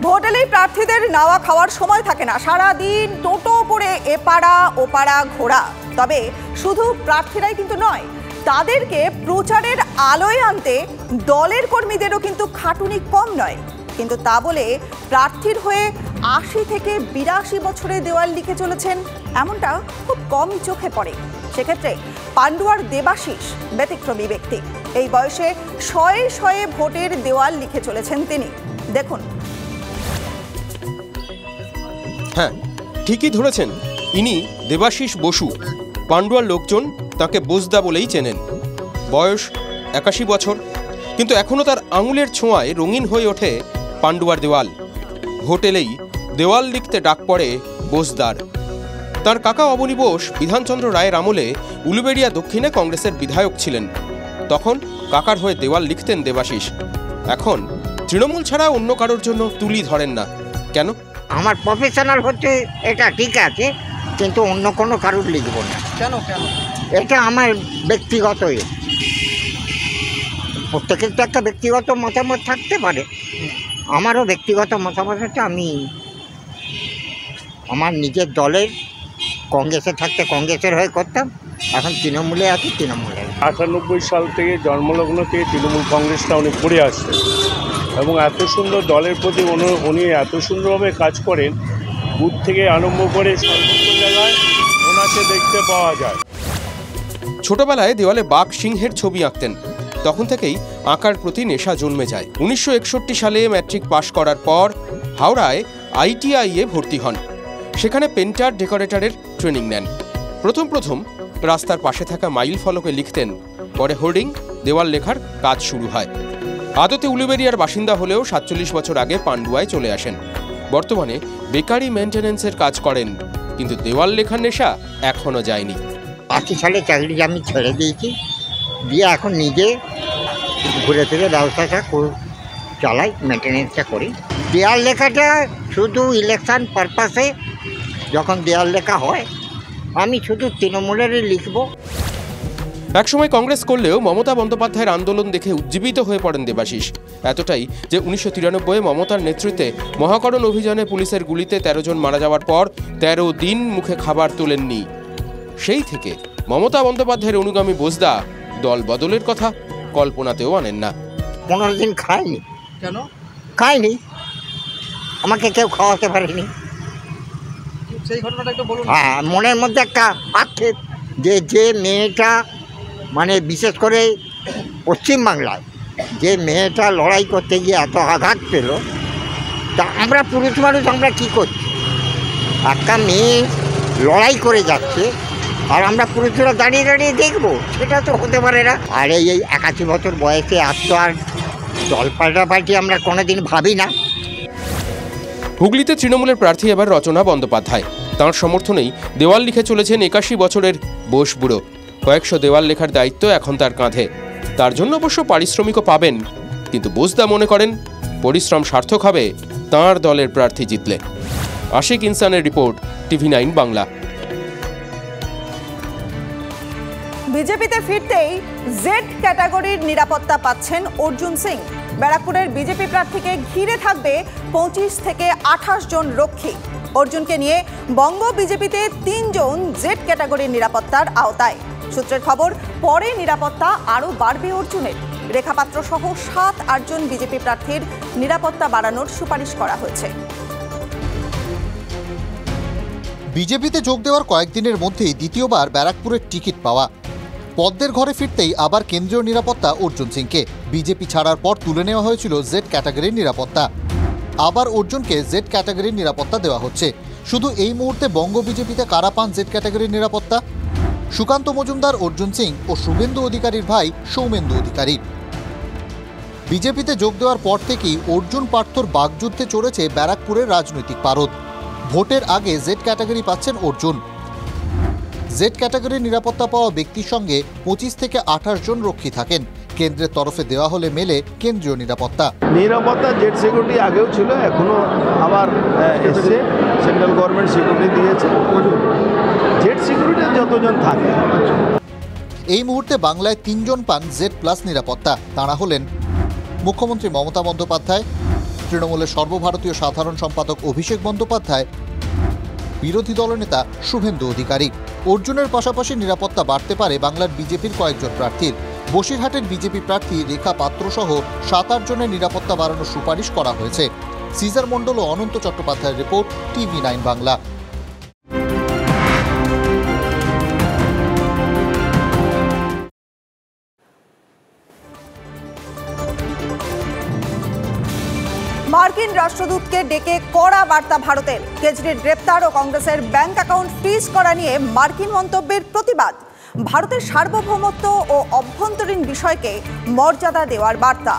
Vote এলেই প্রার্থীদের নাওয়া খাওয়ার সময় থাকে না, সারাদিন টোটো করে এপাড়া ওপাড়া ঘোরা। তবে শুধু প্রার্থীরাই কিন্তু নয়, তাদেরকে প্রচারের আলোয় আনতে দলের কর্মীদেরও কিন্তু খাটুনি কম নয়। কিন্তু তা বলে প্রার্থীর হয়ে ৮০ থেকে ৮২ বছরে দেওয়াল লিখে চলেছেন এমনটা খুব কমই চোখে পড়ে। সেক্ষেত্রে পান্ডুয়ার দেবাশিস ব্যতিক্রমী ব্যক্তি। এই বয়সে শয়ে শয়ে ভোটের দেওয়াল লিখে চলেছেন তিনি। দেখুন। হ্যাঁ, ঠিকই ধরেছেন, ইনি দেবাশিস বসু। পান্ডুয়ার লোকজন তাকে বোসদা বলেই চেনেন। বয়স ৮১ বছর, কিন্তু এখনও তার আঙুলের ছোঁয়ায় রঙিন হয়ে ওঠে পান্ডুয়ার দেওয়াল। ভোট এলেই দেওয়াল লিখতে ডাক পড়ে বোসদার। তার কাকা অবনী বোস বিধানচন্দ্র রায়ের আমলে উলুবেড়িয়া দক্ষিণে কংগ্রেসের বিধায়ক ছিলেন। তখন কাকার হয়ে দেওয়াল লিখতেন দেবাশিস। এখন তৃণমূল ছাড়া অন্য কারোর জন্য তুলি ধরেন না। কেন? আমার প্রফেশনাল হচ্ছে এটা ঠিক আছে, কিন্তু অন্য কোনো কারোর লিখব না। কেন? এটা আমার ব্যক্তিগত। প্রত্যেকের তো একটা ব্যক্তিগত মতামত থাকতে পারে। আমারও ব্যক্তিগত মতামত হচ্ছে আমি আমার নিজের দলের কংগ্রেসে থাকতে কংগ্রেসের হয়ে করতাম, এখন তৃণমূলে আছি তৃণমূলে। ৯৮ সাল থেকে জন্মলগ্ন থেকে তৃণমূল কংগ্রেসটা উনি করে আসছেন এবং এত সুন্দর দলের প্রতি উনি এত সুন্দরভাবে কাজ করেন। বুথ থেকে আরম্ভ করে সর্বোচ্চ জায়গায় ওনাকে দেখতে পাওয়া যায়। ছোটবেলায় দেওয়ালে বাঘ সিংহের ছবি আঁকতেন। তখন থেকেই আঁকার প্রতি নেশা জন্মে যায়। ১৯৬১ সালে ম্যাট্রিক পাশ করার পর হাওড়ায় ITI-এ ভর্তি হন। সেখানে পেন্টার ডেকোরেটরের ট্রেনিং নেন। প্রথম রাস্তার পাশে থাকা মাইল ফলকে লিখতেন, পরে হোর্ডিং, দেওয়াল লেখার কাজ শুরু হয়। আদতে উলুবেড়িয়ার বাসিন্দা হলেও ৪৭ বছর আগে পান্ডুয়ায় চলে আসেন। বর্তমানে বেকারি মেনটেন্যান্সের কাজ করেন, কিন্তু দেওয়াল লেখার নেশা এখনো যায়নি। ৮০ সালে চাকরি আমি ছেড়ে দিয়েছি, দিয়ে এখন নিজে ঘুরে ফিরে ব্যবসাটা চালাই, মেনটেন্যান্সটা করি। দেওয়াল লেখাটা শুধু ইলেকশন পারপাসে যখন দেওয়াল লেখা হয়, আমি শুধু তৃণমূলেরই লিখব। একসময় কংগ্রেস করলেও মমতা বন্দ্যোপাধ্যায়ের আন্দোলন দেখে উজ্জীবিত হয়ে পড়েন দেবাশিস। এতটাই যে ১৯৯৩-এ মমতার নেতৃত্বে মহাকরণ অভিযানে পুলিশের গুলিতে ১৩ জন মারা যাওয়ার পর ১৩ দিন মুখে খাবার তোলেননি। সেই থেকে মমতা বন্দ্যোপাধ্যায়ের অনুগামী বোসদা দল বদলের কথা কল্পনাতেও আনেন না। 15 দিন খাইনি। কেন? খাইনি, আমাকে কেউ খাওয়াতে পারেনি। সেই ঘটনাটা একটু বলুন। হ্যাঁ, মনের মধ্যে একটা আক্ষেপ যে মেয়েটা, মানে বিশেষ করে পশ্চিমবাংলায় যে মেয়েটা লড়াই করতে গিয়ে এত আঘাত পেল, তা আমরা পুরুষ মানুষ আমরা কী করছি? একটা মেয়ে লড়াই করে যাচ্ছে আর আমরা পুরুষরা দাঁড়িয়ে দাঁড়িয়ে দেখবো, সেটা তো হতে পারে না। আর এই ৮১ বছর বয়সে আর দল পাল্টাপাল্টি আমরা কোনোদিন ভাবি না। হুগলিতে তৃণমূলের প্রার্থী এবার রচনা বন্দ্যোপাধ্যায়। তাঁর সমর্থনেই দেওয়াল লিখে চলেছেন ৮১ বছরের বোস বুড়ো। কয়েকশো দেওয়াল লেখার দায়িত্ব এখন তার কাঁধে। তার জন্য অবশ্য পারিশ্রমিকও পাবেন, কিন্তু বোসদা মনে করেন পরিশ্রম সার্থক হবে তাঁর দলের প্রার্থী জিতলে। আশিক ইনসানের রিপোর্ট, TV9 বাংলা। বিজেপিতে ফিরতেই জেড ক্যাটাগরির নিরাপত্তা পাচ্ছেন অর্জুন সিং। ব্যারাকপুরের বিজেপি প্রার্থীকে ঘিরে থাকবে ২৫ থেকে ২৮ জন রক্ষী। অর্জুনকে নিয়ে বঙ্গ বিজেপিতে ৩ জন জেড ক্যাটাগরির নিরাপত্তার আওতায়। সূত্রের খবর, পরে নিরাপত্তা আরও বাড়বে অর্জুনের। রেখাপাত্র সহ ৭-৮ জন বিজেপি প্রার্থীর নিরাপত্তা বাড়ানোর সুপারিশ করা হয়েছে। বিজেপিতে যোগ দেওয়ার কয়েকদিনের মধ্যেই দ্বিতীয়বার ব্যারাকপুরের টিকিট পাওয়া। পদ্মের ঘরে ফিরতেই আবার কেন্দ্রীয় নিরাপত্তা অর্জুন সিংকে। বিজেপি ছাড়ার পর তুলে নেওয়া হয়েছিল জেড ক্যাটাগরির নিরাপত্তা। আবার অর্জুনকে জেড ক্যাটাগরির নিরাপত্তা দেওয়া হচ্ছে। শুধু এই মুহূর্তে বঙ্গ বিজেপিতে কারা পান জেড ক্যাটাগরির নিরাপত্তা? সুকান্ত মজুমদার, অর্জুন সিং ও শুভেন্দু অধিকারীর ভাই সৌমেন্দু অধিকারী। বিজেপিতে যোগ দেওয়ার পর থেকেই অর্জুন পার্থর বাগযুদ্ধে চড়েছে ব্যারাকপুরের রাজনৈতিক পারদ। ভোটের আগে জেড ক্যাটাগরি পাচ্ছেন অর্জুন। জেড ক্যাটাগরির নিরাপত্তা পাওয়া ব্যক্তির সঙ্গে ২৫ থেকে ২৮ জন রক্ষী থাকেন। কেন্দ্রের তরফে দেওয়া হলে মেলে কেন্দ্রীয় নিরাপত্তা। জেড সিকিউরিটি আগেও ছিল, এখনো আবার এসছে, সেন্ট্রাল গভর্নমেন্ট সিকিউরিটি দিয়েছে। জেড সিকিউরিটি যতজন থাকে। এই মুহূর্তে বাংলায় ৩ জন পান জেড প্লাস নিরাপত্তা। তাঁরা হলেন মুখ্যমন্ত্রী মমতা বন্দ্যোপাধ্যায়, তৃণমূলের সর্বভারতীয় সাধারণ সম্পাদক অভিষেক বন্দ্যোপাধ্যায়, বিরোধী দলনেতা শুভেন্দু অধিকারী। অর্জুনের পাশাপাশি নিরাপত্তা বাড়তে পারে বাংলার বিজেপির কয়েকজন প্রার্থীর। বসিরহাটের বিজেপি প্রার্থী রেখা পাত্র সহ 7-8 জনের নিরাপত্তা বাড়ানোর সুপারিশ করা হয়েছে। সিজার মণ্ডল ও অনন্ত চট্টোপাধ্যায়ের রিপোর্ট, TV9 বাংলা। মার্কিন রাষ্ট্রদূতকে ডেকে কড়া বার্তা ভারতের। কেজরির গ্রেপ্তার ও কংগ্রেসের ব্যাংক অ্যাকাউন্ট ফ্রিজ করা নিয়ে মার্কিন মন্তব্যের প্রতিবাদ। ভারতের সার্বভৌমত্ব ও অভ্যন্তরীণ বিষয়কে মর্যাদা দেওয়ার বার্তা।